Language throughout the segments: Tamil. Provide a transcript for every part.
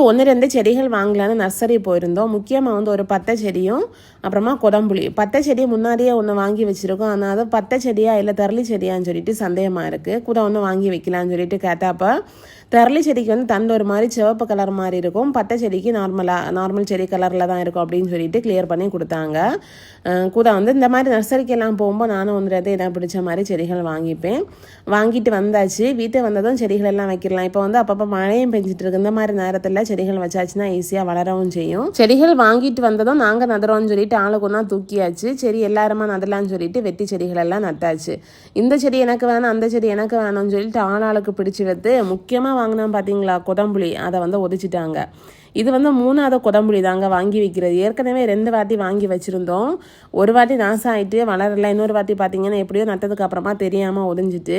ஒன்று 2 செடிகள் வாங்கலான்னு நர்சரி போயிருந்தோம். முக்கியமாக வந்து ஒரு பத்தை செடியும் அப்புறமா கொதம்புளி. பத்தை செடி முன்னாடியே ஒன்று வாங்கி வச்சுருக்கோம். ஆனால் அது பத்தை செடியா இல்லை தரளி செடியான்னு சொல்லிட்டு சந்தேகமாக இருக்குது. கூட ஒன்று வாங்கி வைக்கலான்னு சொல்லிட்டு கேட்டாப்போ தரளி செடிக்கு வந்து தண்டு ஒரு மாதிரி சிவப்பு கலர் மாதிரி இருக்கும், பத்தை செடிக்கு நார்மல் செடி கலரில் தான் இருக்கும் அப்படின்னு சொல்லிட்டு கிளியர் பண்ணி கொடுத்தாங்க. கூட வந்து இந்த மாதிரி நர்சரிக்கெல்லாம் போகும்போது நானும் வந்துடுறது எனக்கு பிடிச்ச மாதிரி செடிகள் வாங்கிப்பேன். வாங்கிட்டு வந்தாச்சு. வீட்டை வந்ததும் செடிகள் எல்லாம் வைக்கலாம். இப்போ வந்து அப்பப்போ மழையும் பெஞ்சிட்டு இருக்கு. இந்த மாதிரி நேரத்தில் செடிகள் வச்சாச்சுன்னா ஈஸியாக வளரவும் செய்யும். செடிகள் வாங்கிட்டு வந்ததும் நாங்கள் நடுறோம்னு சொல்லிட்டு ஆளுக்கு ஒன்றா தூக்கியாச்சு. சரி எல்லாருமா நடலான்னு சொல்லிட்டு வெட்டி செடிகள் எல்லாம் நட்டாச்சு. இந்த செடி எனக்கு வேணும், அந்த செடி எனக்கு வேணும்னு சொல்லிட்டு ஆளாளுக்கு பிடிச்சி வைத்து முக்கியமாக வாங்கினா பார்த்தீங்களா கொதம்புளி, அதை வந்து ஒதிச்சிட்டாங்க. இது வந்து 3வது கொதம்புளி தாங்க வாங்கி வைக்கிறது. ஏற்கனவே 2 வாட்டி வாங்கி வச்சுருந்தோம். ஒரு வாட்டி நாசம் ஆகிட்டு வளரல, இன்னொரு வாட்டி பார்த்தீங்கன்னா எப்படியோ நட்டதுக்கு அப்புறமா தெரியாமல் ஒதிஞ்சிட்டு.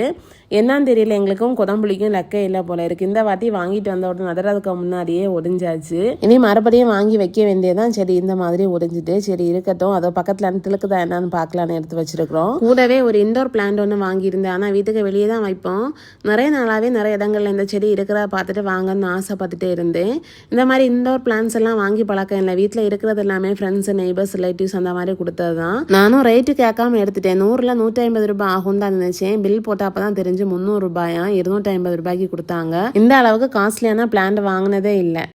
என்னான்னு தெரியல, எங்களுக்கும் கொதம்புளிக்கும் லக்கே இல்லை போல இருக்குது. இந்த வாட்டி வாங்கிட்டு வந்த உடனே நடுறதுக்கு முன்னாடியே ஒடிஞ்சாச்சு. இனி மறுபடியும் வாங்கி வைக்க வேண்டியதான். சரி இந்த மாதிரி ஒடிஞ்சிட்டு சரி இருக்கட்டும், அதோ பக்கத்தில் அனுத்துலுக்கு தான் என்னன்னு பார்க்கலான்னு எடுத்து வச்சிருக்கிறோம். கூடவே ஒரு இண்டோர் பிளான்ட் ஒன்று வாங்கியிருந்தேன். ஆனால் வீட்டுக்கு வெளியே தான் வைப்போம். நிறைய நாளாகவே நிறைய இடங்கள்ல இந்த செடி இருக்கிறத பார்த்துட்டு வாங்கன்னு ஆசைப்பட்டுட்டே இருந்தேன். இந்த மாதிரி இண்டோர் பிளான்ஸ் எல்லாம் வாங்கி பழக்கம் இல்லை. வீட்டில் இருக்கிறது எல்லாமே ஃப்ரெண்ட்ஸ், நெய்பர்ஸ், ரிலேட்டிவ்ஸ் அந்த மாதிரி கொடுத்தது தான். நானும் ரேட்டு கேட்காம எடுத்துட்டேன். 100ல் 150 ரூபாய் ஆகும் தான் நினைச்சேன். பில் போட்டால் அப்போ தான் தெரிஞ்சு 300 ரூபாயா 250 ரூபாய்க்கு கொடுத்தாங்க. இந்த அளவுக்கு காஸ்ட்லியான பிளான்ட் வாங்கினதே இல்லை.